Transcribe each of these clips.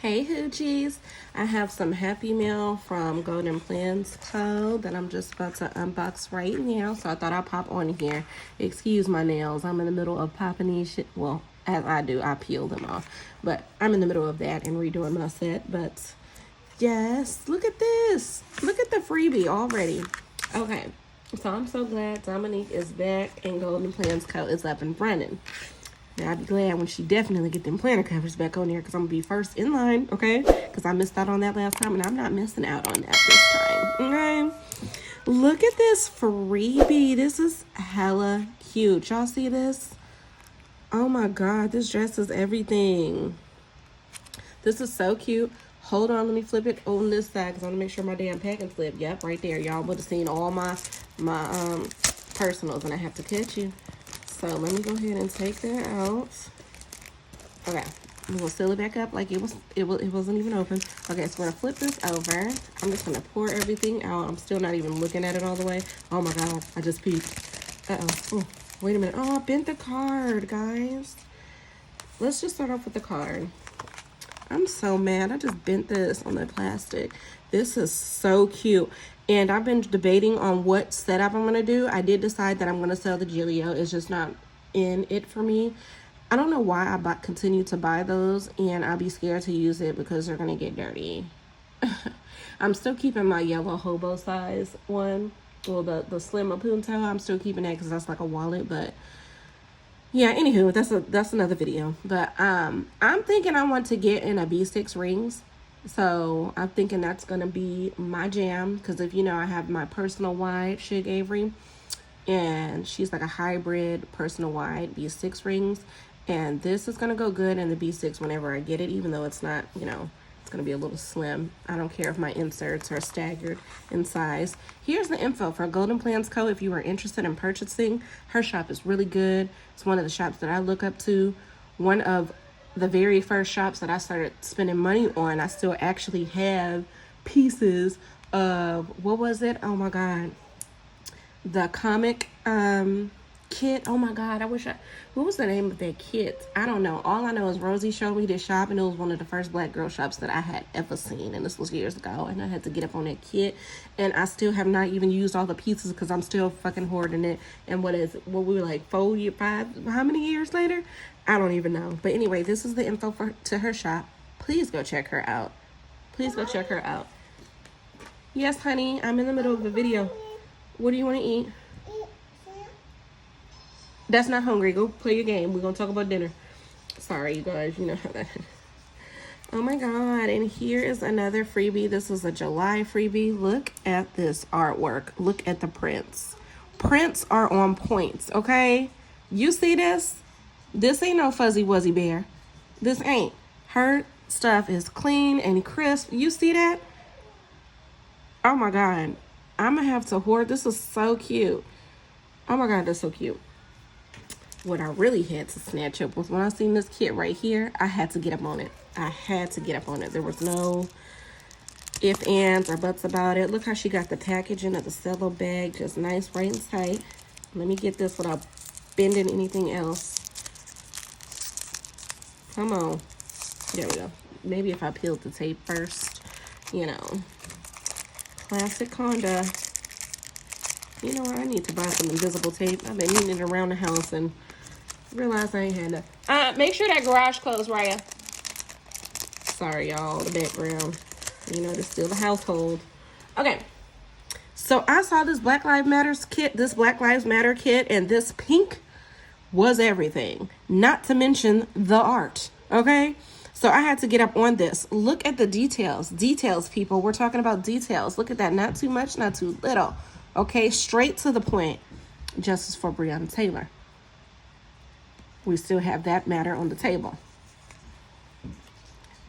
Hey Hoochies, I have some Happy Meal from Golden Plans Co. that I'm just about to unbox right now. So I thought I'd pop on here. Excuse my nails. I'm in the middle of popping these shit. Well, as I do, I peel them off. But I'm in the middle of that and redoing my set. But yes, look at this. Look at the freebie already. Okay, so I'm so glad Dominique is back and Golden Plans Co. is up and running. Now, I'd be glad when she definitely get them planner covers back on there because I'm going to be first in line, okay? Because I missed out on that last time, and I'm not missing out on that this time, okay? Look at this freebie. This is hella cute. Y'all see this? Oh, my God. This dress is everything. This is so cute. Hold on. Let me flip it on this side because I want to make sure my damn packing slip. Yep, right there. Y'all would have seen all my personals, and I have to catch you. So let me go ahead and take that out. Okay, I'm gonna seal it back up like it wasn't even open. Okay, so we're gonna flip this over. I'm just gonna pour everything out. I'm still not even looking at it all the way. Oh my God, I just peeked. Oh, wait a minute. Oh, I bent the card, guys. Let's just start off with the card. I'm so mad. I just bent this on the plastic. This is so cute. And I've been debating on what setup I'm going to do. I did decide that I'm going to sell the Gilio. It's just not in it for me. I don't know why I continue to buy those. And I'll be scared to use it because they're going to get dirty. I'm still keeping my yellow hobo size one. Well, the slim Apunto. I'm still keeping that because that's like a wallet. But yeah, anywho, that's another video. But I'm thinking I want to get in a B6 rings. So I'm thinking that's going to be my jam. Because if you know, I have my personal wide Shig Avery. And she's like a hybrid personal wide B6 rings. And this is going to go good in the B6 whenever I get it. Even though it's not, you know, it's going to be a little slim. I don't care if my inserts are staggered in size. Here's the info for Golden Plans Co. If you are interested in purchasing. Her shop is really good. It's one of the shops that I look up to. One of the very first shops that I started spending money on. I still actually have pieces of, what was it? Oh my God. The comic kit. Oh my God. What was the name of that kit? I don't know. All I know is Rosie showed me this shop and it was one of the first black girl shops that I had ever seen. And this was years ago. And I had to get up on that kit. And I still have not even used all the pieces because I'm still fucking hoarding it. And what we were like 5, how many years later? I don't even know. But anyway, this is the info to her shop. Please go check her out. Please go check her out. Yes, honey. I'm in the middle of a video. What do you want to eat? That's not hungry. Go play your game. We're going to talk about dinner. Sorry, you guys. You know how that is. Oh, my God. And here is another freebie. This is a July freebie. Look at this artwork. Look at the prints. Prints are on point, okay? You see this? This ain't no fuzzy wuzzy bear. This ain't. Her stuff is clean and crisp. You see that? Oh my God. I'm gonna have to hoard. This is so cute. Oh my God, that's so cute. What I really had to snatch up was when I seen this kit right here, I had to get up on it. I had to get up on it. There was no ifs, ands, or buts about it. Look how she got the packaging of the cello bag. Just nice, right and tight. Let me get this without bending anything else. Come on. There we go. Maybe if I peeled the tape first, you know. Classic Conda. You know what? I need to buy some invisible tape. I've been needing it around the house and realized I ain't had that. Make sure that garage closed, Raya. Sorry, y'all. The background. You know, it's still the household. Okay. So I saw this Black Lives Matter kit, and this pink was everything, not to mention the art. Okay, so I had to get up on this. Look at the details. People, we're talking about details. Look at that. Not too much, not too little. Okay, straight to the point. Justice for Breonna Taylor. We still have that matter on the table.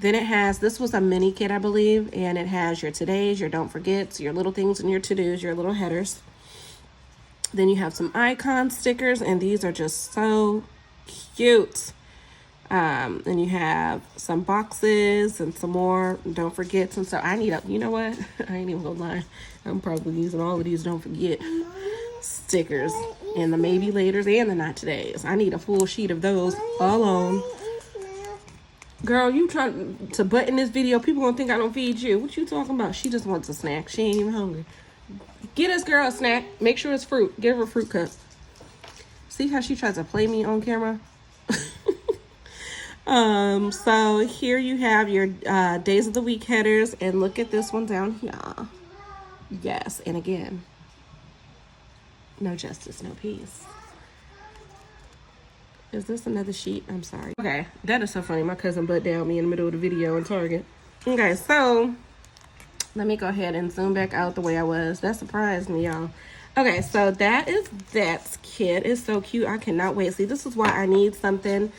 Then it has, this was a mini kit, I believe, and it has your todays, your don't forgets, your little things, and your to-dos, your little headers. Then you have some icon stickers, and these are just so cute. And you have some boxes and some more don't forgets. And so I need you know what? I ain't even gonna lie. I'm probably using all of these don't forget stickers and the maybe laters and the not todays. I need a full sheet of those all on. Girl, you trying to button this video. People gonna think I don't feed you. What you talking about? She just wants a snack. She ain't even hungry. Get this girl a snack. Make sure it's fruit. Give her a fruit cup. See how she tries to play me on camera? So here you have your days of the week headers, and look at this one down here. Yes, and again, no justice, no peace. Is this another sheet? I'm sorry. Okay, that is so funny. My cousin butt down me in the middle of the video in Target. Okay, so let me go ahead and zoom back out the way I was. That surprised me, y'all. Okay, so that's kit. It's so cute. I cannot wait. See, this is why I need something.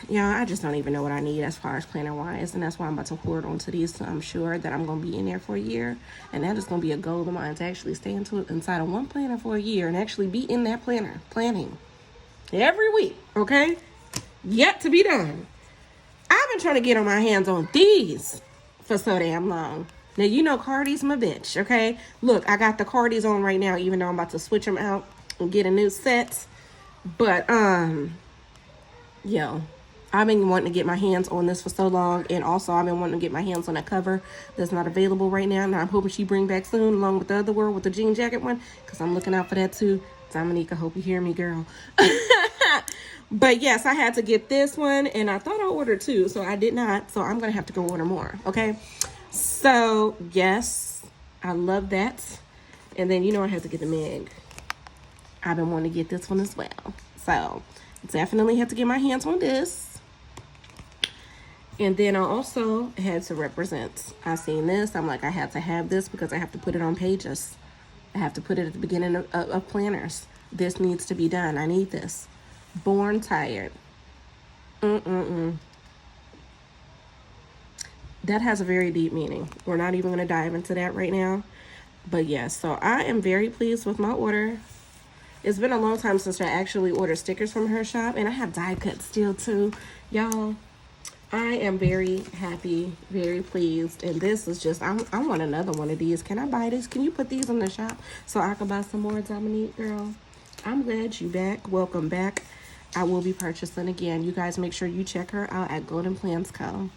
Yeah, I just don't even know what I need as far as planner wise, and that's why I'm about to hoard onto these. So I'm sure that I'm gonna be in there for a year, and that is gonna be a goal of mine, to actually stay inside of one planner for a year and actually be in that planner planning every week. Okay, yet to be done. I've been trying to get on my hands on these for so damn long. Now, you know Cardi's my bitch, okay? Look, I got the Cardis on right now, even though I'm about to switch them out and get a new set. But, yo, I've been wanting to get my hands on this for so long. And also, I've been wanting to get my hands on that cover that's not available right now. And I'm hoping she bring back soon, along with the other world with the jean jacket one, because I'm looking out for that too. Dominique, I hope you hear me, girl. But yes, I had to get this one, and I thought I ordered two, so I did not. So I'm going to have to go order more, okay? So, yes, I love that. And then, you know, I had to get the Meg. I've been wanting to get this one as well. So, definitely have to get my hands on this. And then I also had to represent. I seen this. I'm like, I had to have this because I have to put it on pages. I have to put it at the beginning of planners. This needs to be done. I need this. Born Tired. That has a very deep meaning. We're not even going to dive into that right now. But yes, so I am very pleased with my order. It's been a long time since I actually ordered stickers from her shop. And I have die cuts still too. Y'all, I am very happy, very pleased. And this is just, I want another one of these. Can I buy this? Can you put these in the shop so I can buy some more, Dominique, girl? I'm glad you back. Welcome back. I will be purchasing again. You guys make sure you check her out at Golden Plans Co.